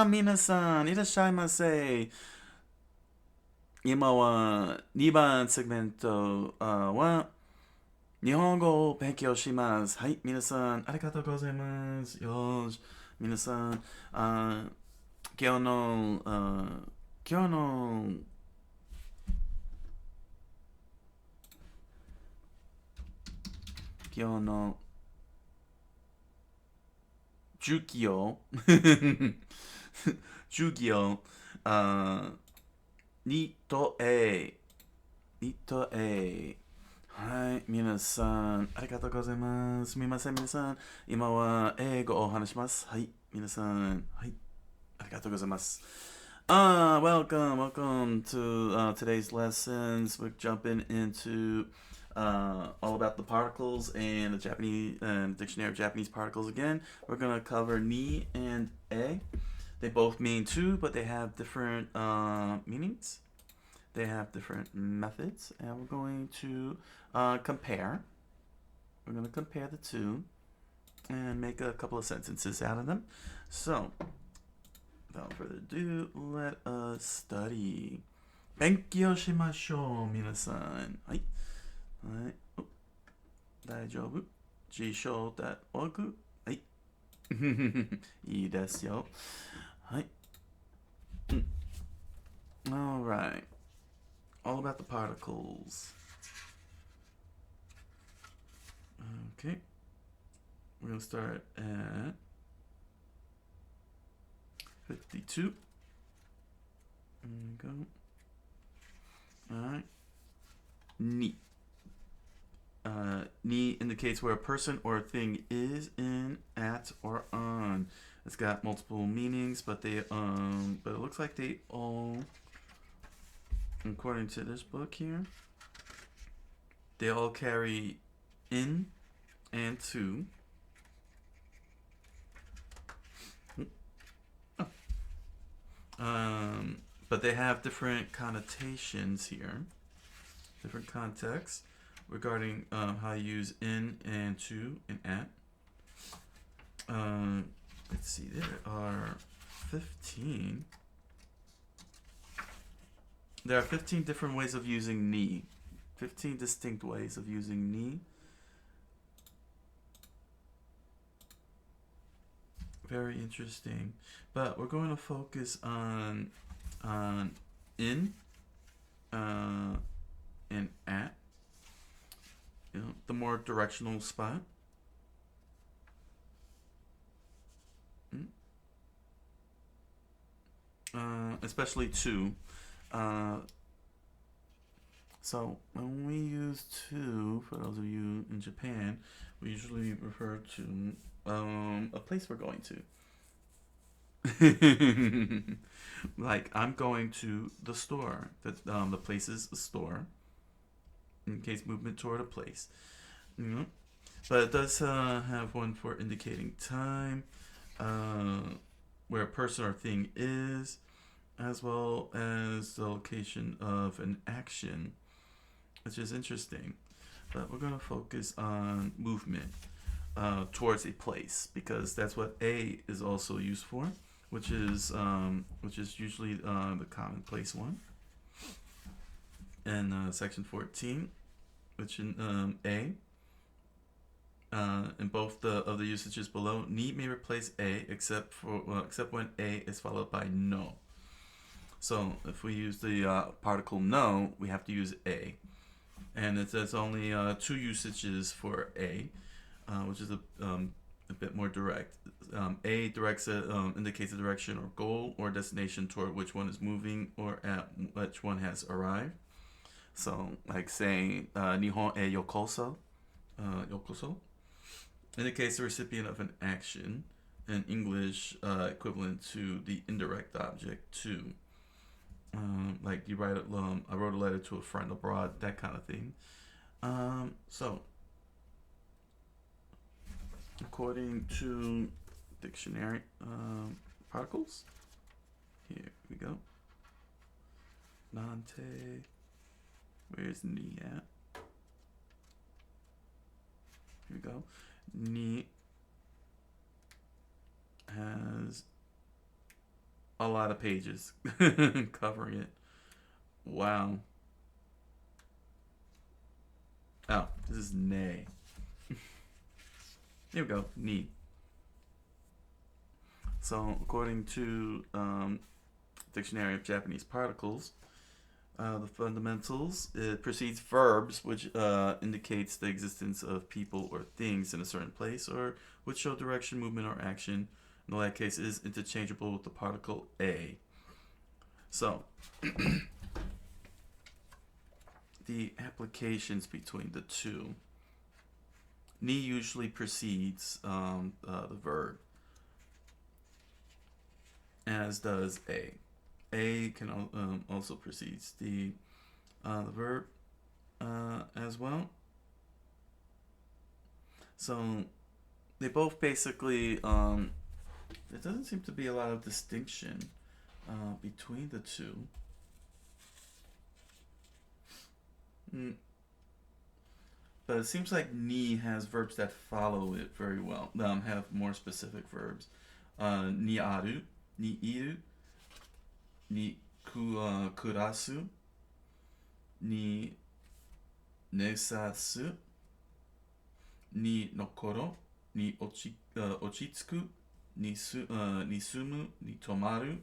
皆さん、いらっしゃいませ。今は2番セグメントは日本語を勉強します。はい、皆さん、ありがとうございます。よし、皆さん、今日の、今日の、今日の授業、授業、2と A、2と A。はい、皆さん、ありがとうございます。すみません、皆さん。今は英語を話します。はい、皆さん。はい、ありがとうございます。Welcome to today's lessons. We're jumping into all about the particles and the Japanese dictionary of Japanese particles again. We're gonna cover ni and e. They both mean two, but they have different meanings. They have different methods, and we're going to compare. We're going to compare the two and make a couple of sentences out of them. So, without further ado, let us study. 勉強しましょう、皆さん。はい。はい。大丈夫辞書だおくはい。いいですよ。はい。Alright. All about the particles. Okay. We're going to start at 52. There we go. Alright. Ni. Ni indicates where a person or a thing is, in, at, or on. It's got multiple meanings, but it looks like they all, according to this book here, they all carry in and to. But they have different connotations here, different contexts regarding how you use in and to and at. Let's see, there are 15. There are 15 different ways of using ni. 15 distinct ways of using ni. Very interesting. But we're going to focus on in and at. You know, the more directional spot. Especially to. So when we use to, for those of you in Japan, we usually refer to a place we're going to. Like, I'm going to the store. The place is the store. In case movement toward a place. You know? But it does have one for indicating time, where a person or thing is, as well as the location of an action, which is interesting. But we're going to focus on movement towards a place, because that's what a is also used for, which is usually the commonplace one. And section 14, which in a, in both of the usages below, ni may replace a except when a is followed by no. So if we use the particle no, we have to use a. And there's only two usages for a, which is a bit more direct. A directs indicates a direction or goal or destination toward which one is moving or at which one has arrived. So, like saying Nihon e yokoso, yokoso, indicates the recipient of an action. In English, equivalent to the indirect object to. Like you write, I wrote a letter to a friend abroad, that kind of thing. So, according to dictionary particles, here we go. Nante, where's ni at? Here we go. Ni has a lot of pages covering it. Wow. Oh, this is ne. Here we go, ni. So, according to Dictionary of Japanese Particles, the fundamentals, it precedes verbs, which indicates the existence of people or things in a certain place, or which show direction, movement, or action. In the latter case, is interchangeable with the particle a. So, the applications between the two. Ni usually precedes the verb, as does a. A can also precedes the verb as well. So they both basically, there doesn't seem to be a lot of distinction between the two. But it seems like ni has verbs that follow it very well, have more specific verbs. Ni aru, ni iru, ni kurasu, ni nesasu, ni nokoro, ni ochitsuku, ni sumu, ni tomaru,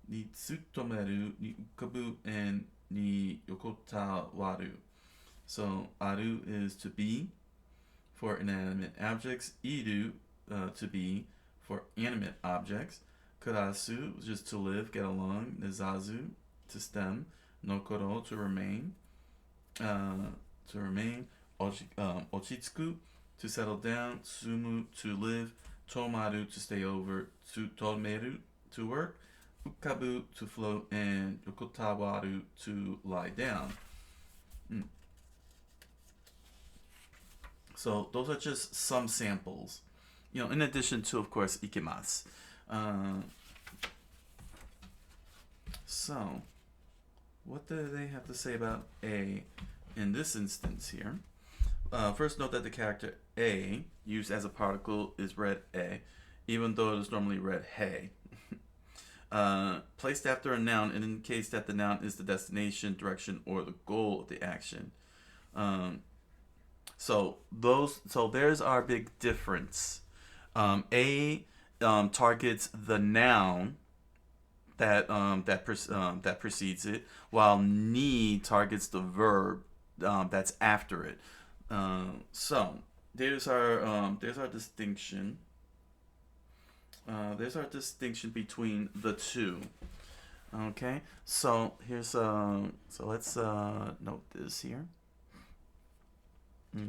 ni tsutomeru, ni ukabu, and ni yokotawaru. So aru is to be for inanimate objects, iru to be for animate objects, kurasu just to live, get along, nezazu to stem, nokoro to remain, ochitsuku to settle down, sumu to live, tomaru to stay over, tsutomeru to work, ukabu to float, and yokotawaru to lie down. So those are just some samples, in addition to, of course, ikimasu. So what do they have to say about a in this instance here? First, note that the character a used as a particle is read a, even though it is normally read hey. Placed after a noun, it indicates that the noun is the destination, direction, or the goal of the action. So there's our big difference. A targets the noun that precedes it, while ni targets the verb that's after it. So there's our distinction. There's our distinction between the two. Okay, so here's so let's note this here.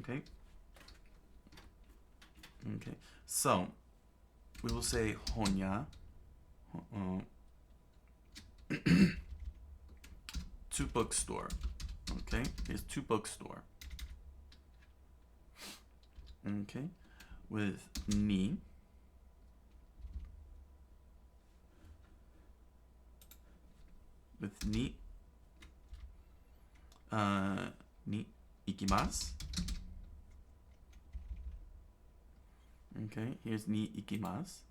Okay. So we will say honya. To bookstore. Okay, here's to bookstore. Okay, with ni. With ni. Ni ikimasu. Okay, here's ni ikimasu.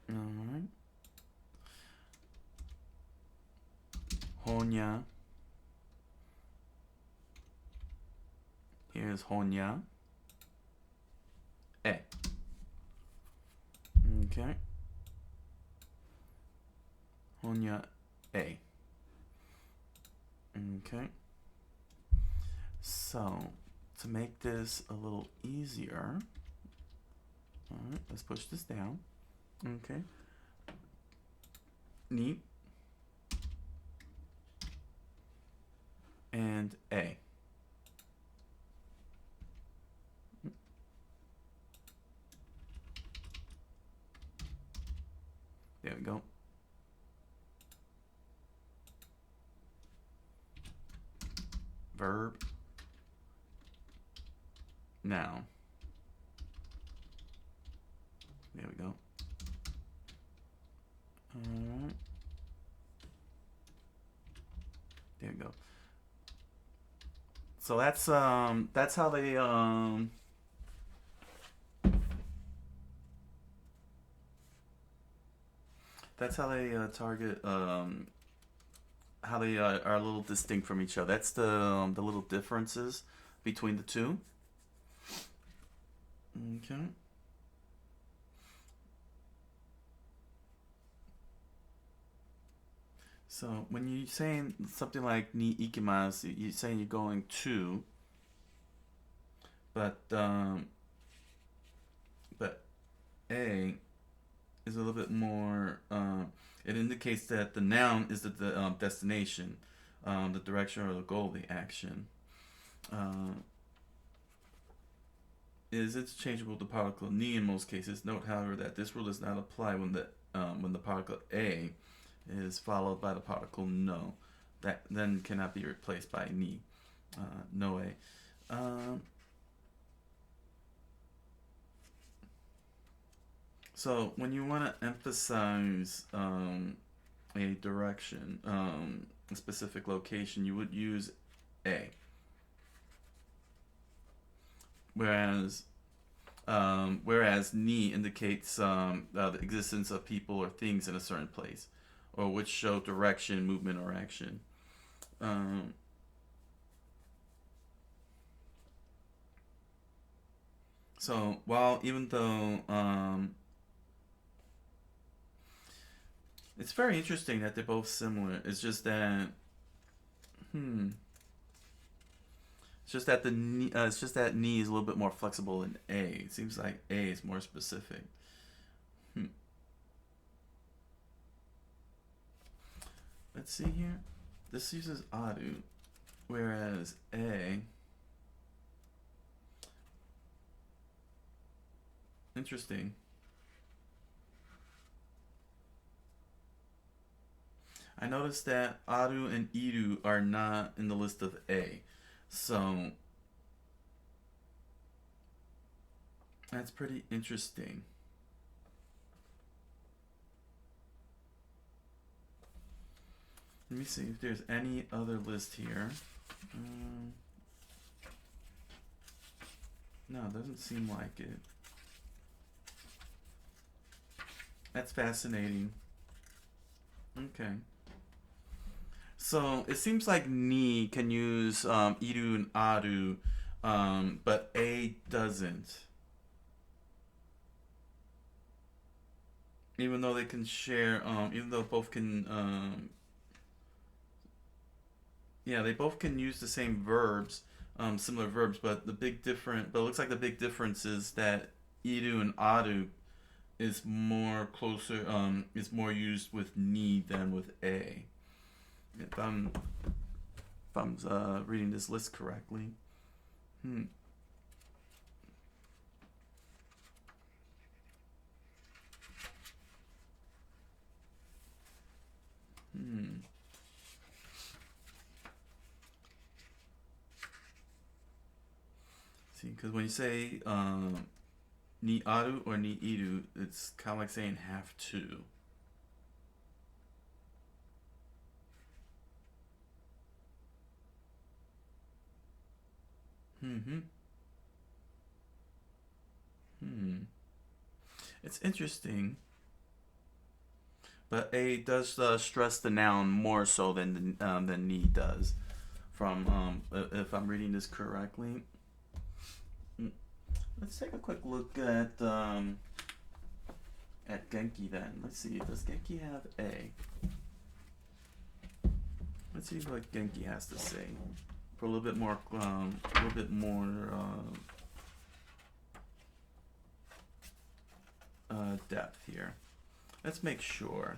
Alright. Honya. Here's honya. E. Okay. Honya E. Okay. So, to make this a little easier, alright, let's push this down. Okay. Ni. And A. There we go. Verb. Noun. There we go. Alright. There we go. So that's how they That's how they target. How they are a little distinct from each other. That's the little differences between the two. Okay. So when you're saying something like ni ikimasu, you're saying you're going to, but a is a little bit more. It indicates that the noun is the destination, the direction or the goal of the action. Is interchangeable with the particle ni in most cases. Note, however, that this rule does not apply when the particle a is followed by the particle no. That then cannot be replaced by ni. No a. So when you want to emphasize a direction, a specific location, you would use a. Whereas ni indicates the existence of people or things in a certain place, or which show direction, movement, or action. So even though it's very interesting that they're both similar, it's just that it's just that ni is a little bit more flexible than a. It seems like a is more specific. Let's see here. This uses aru, whereas a. Interesting. I noticed that aru and iru are not in the list of a. So that's pretty interesting. Let me see if there's any other list here. No, it doesn't seem like it. That's fascinating. Okay. So it seems like ni can use iru and aru, but a doesn't. Even though they can share, even though both can, they both can use the same verbs, similar verbs, but it looks like the big difference is that iru and aru is more used with ni than with a. If I'm reading this list correctly. See, because when you say ni aru or ni iru, it's kind of like saying have to. It's interesting, but a does stress the noun more so than ni does. From if I'm reading this correctly, let's take a quick look at Genki then. Let's see, does Genki have a? Let's see what Genki has to say for a little bit more depth here. Let's make sure.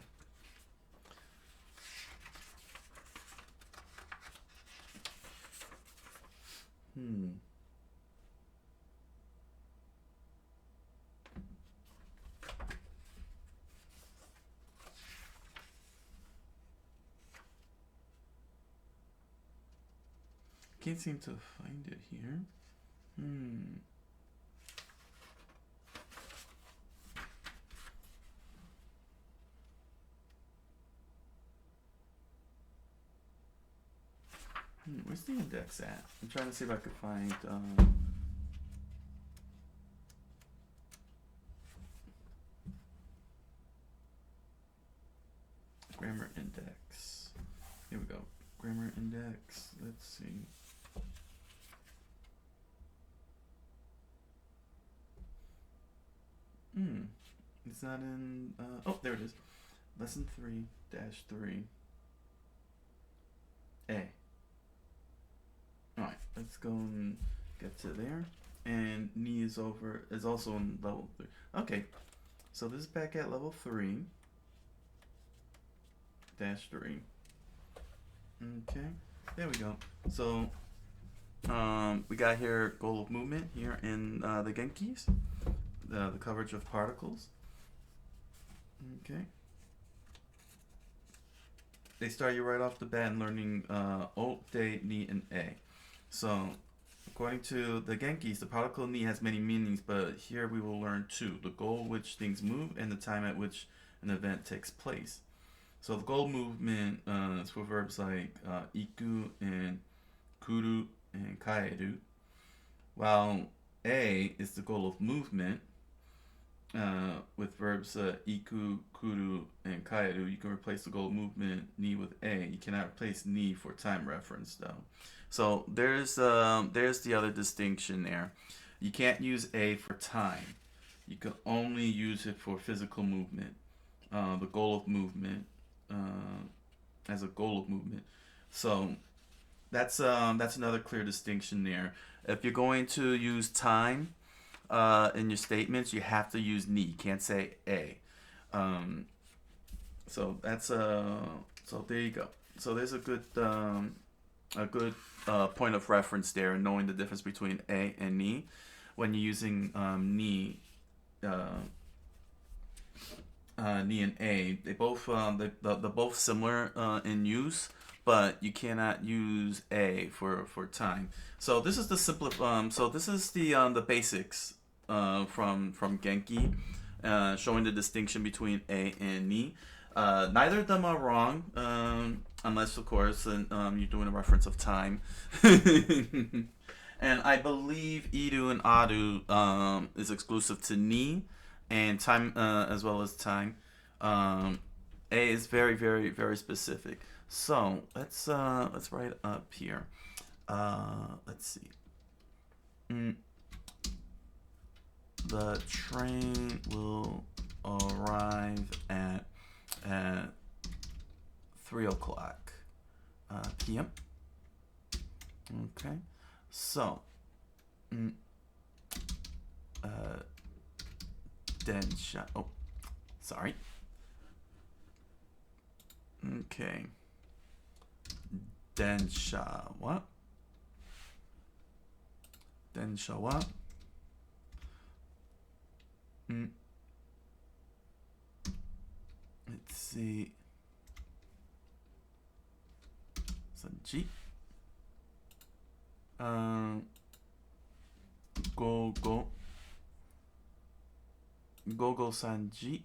Can't seem to find it here. Where's the index at? I'm trying to see if I could find. Grammar index. Here we go. Grammar index. Let's see. It's not in. Oh, there it is. Lesson 3-3. A. Alright, let's go and get to there. And ni is also in level 3. Okay, so this is back at level 3-3. Okay, there we go. So we got here goal of movement here in the Genkis, the coverage of particles. Okay. They start you right off the bat in learning o, de, ni, and a. So, according to the Genkis, the particle ni has many meanings, but here we will learn two: the goal at which things move and the time at which an event takes place. So the goal movement is for verbs like iku and kuru and kaeru, while a is the goal of movement. With verbs iku, kuru, and kaeru, you can replace the goal of movement ni with a. You cannot replace ni for time reference though. So there's the other distinction there. You can't use a for time. You can only use it for physical movement. The goal of movement as a goal of movement. So that's another clear distinction there. If you're going to use time in your statements, you have to use ni. You can't say a. So that's so there you go. So there's a good point of reference there, knowing the difference between a and ni. When you're using ni and a, they're both similar in use, but you cannot use a for time. So this is the the basics from Genki, showing the distinction between a and ni. Neither of them are wrong, unless of course you're doing a reference of time. And I believe iru and aru is exclusive to ni, and time as well as time. A is very, very, very specific. So let's write up here. Let's see. The train will arrive at 3:00 p.m. Okay. So, densha. Oh, sorry. Okay. Densha wa. Densha wa. Let's see. Sanji. Gogo 3時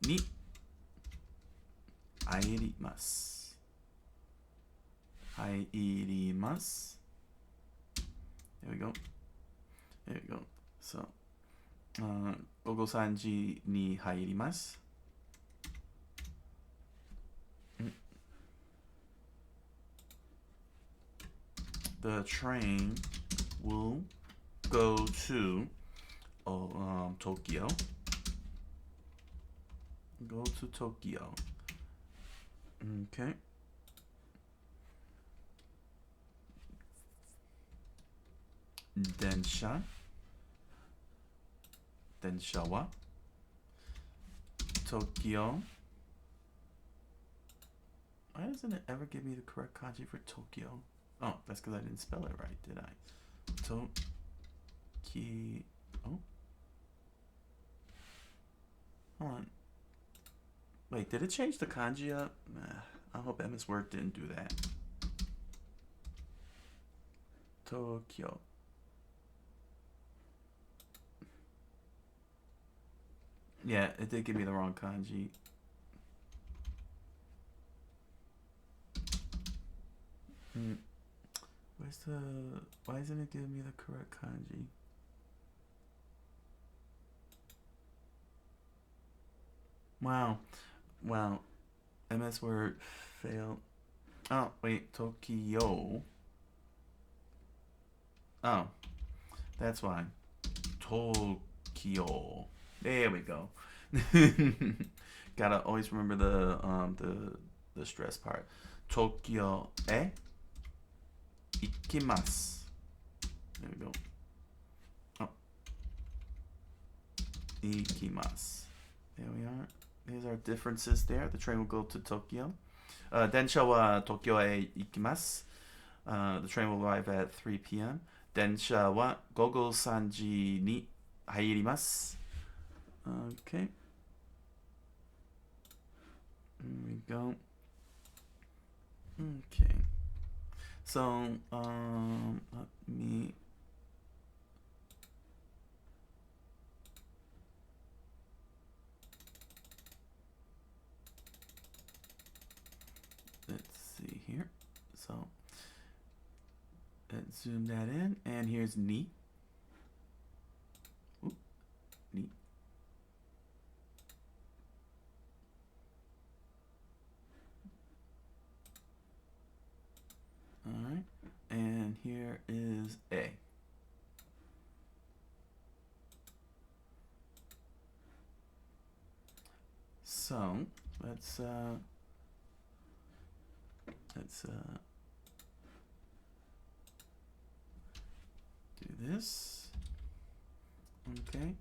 に入ります。入ります。There we go. There we go. So, 午後3時に入ります。The train will go to Tokyo. Go to Tokyo. Okay. Densha. Densha wa Tokyo. Why doesn't it ever give me the correct kanji for Tokyo? Oh, that's because I didn't spell it right, did I? Toki. Oh. Hold on. Wait, did it change the kanji up? I hope MS Word didn't do that. Tokyo. Yeah, it did give me the wrong kanji. Why isn't it giving me the correct kanji? Wow. MS word failed. Oh, wait, Tokyo. Oh, that's why. Tokyo. There we go. Gotta always remember the stress part. Tokyo e ikimasu. There we go. Oh. Ikimasu. There we are. There's our differences there. The train will go to Tokyo. Densha wa Tokyo e ikimasu. The train will arrive at 3 p.m. Densha wa gogo 3時に入ります. Okay. There we go. Okay. So, let me. Let's see here. So, let's zoom that in, and here's ni. Oop, ni. All right, and here is A. So let's do this. Okay,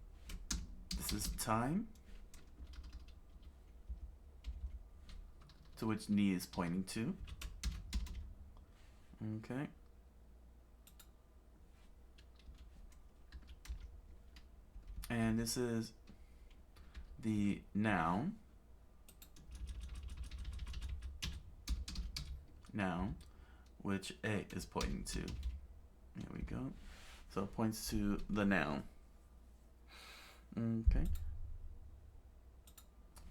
this is time, to which ni is pointing to. Okay. And this is the noun. Noun, which A is pointing to. There we go. So it points to the noun. Okay.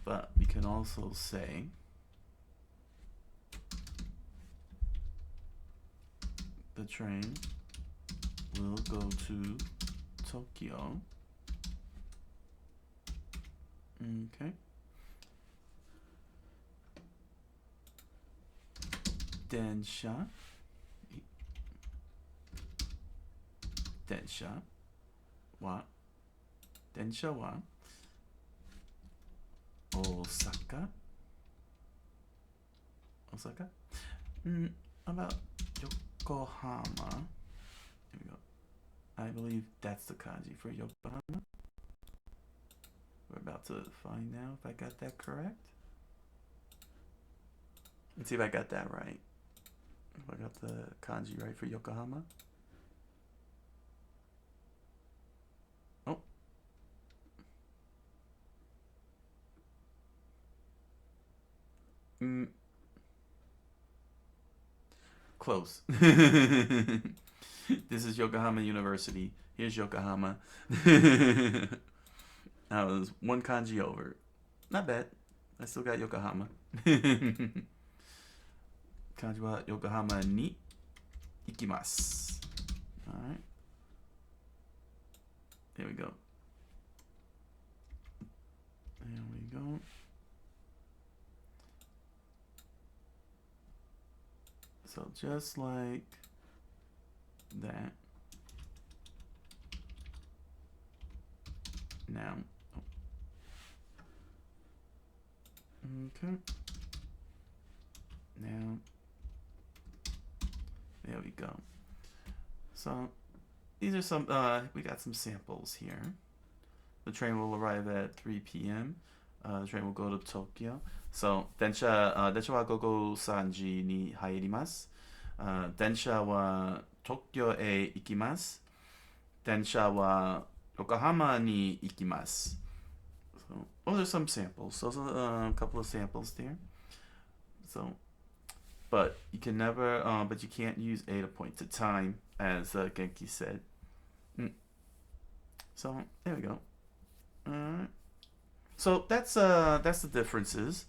But we can also say the train will go to Tokyo. Okay. Densha wa Osaka. About Yokohama. Here we go. I believe that's the kanji for Yokohama. We're about to find out if I got that correct. Let's see if I got that right. If I got the kanji right for Yokohama. Oh. Close. This is Yokohama University. Here's Yokohama. I was one kanji over. Not bad. I still got Yokohama. Kanji wa Yokohama ni ikimasu. Alright. There we go. There we go. So just like that. Now. Okay. Now. There we go. So these are some, we got some samples here. The train will arrive at 3 p.m. The train will go to Tokyo. So, 電車は午後3時に入ります。電車は東京へ行きます。電車は横浜に行きます。So, those are some samples. Those are a couple of samples there. So, but you can never, but you can't use A to point to time, as Genki said. So, there we go. So that's the differences.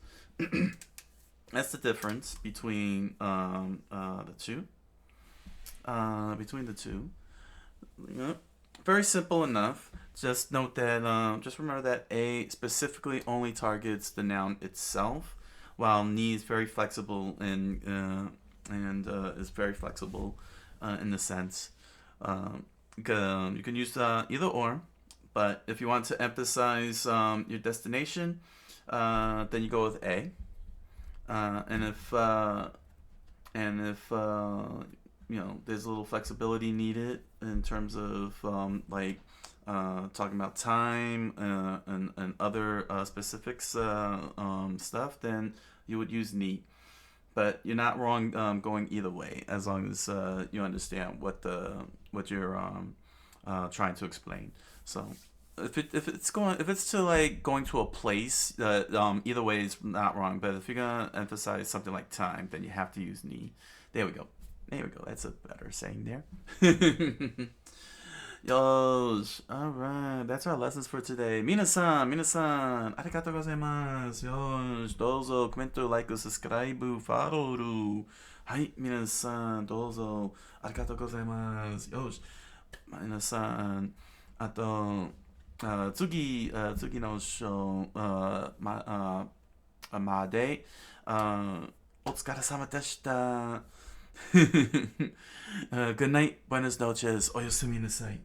That's the difference between the two. Between the two. Very simple enough. Just note that. Just remember that A specifically only targets the noun itself. while ni is very flexible and is very flexible in the sense. You can use either or, but if you want to emphasize your destination, then you go with A. And if there's a little flexibility needed in terms of talking about time and other specifics stuff, then you would use ni. But you're not wrong going either way, as long as you understand what you're trying to explain. So if it's to like going to a place, either way is not wrong. But if you're gonna emphasize something like time, then you have to use ni. There we go. That's a better saying there. Yosh. Alright, that's our lessons for today. Minasan, arigatou gozaimasu. Yosh, dozo, commento, like, subscribe, follow. Hai, minasan, dozo, arigatou gozaimasu. Yosh, minasan, あと、次の章まで、お疲れ様でした。Good night, buenas noches, おやすみなさい。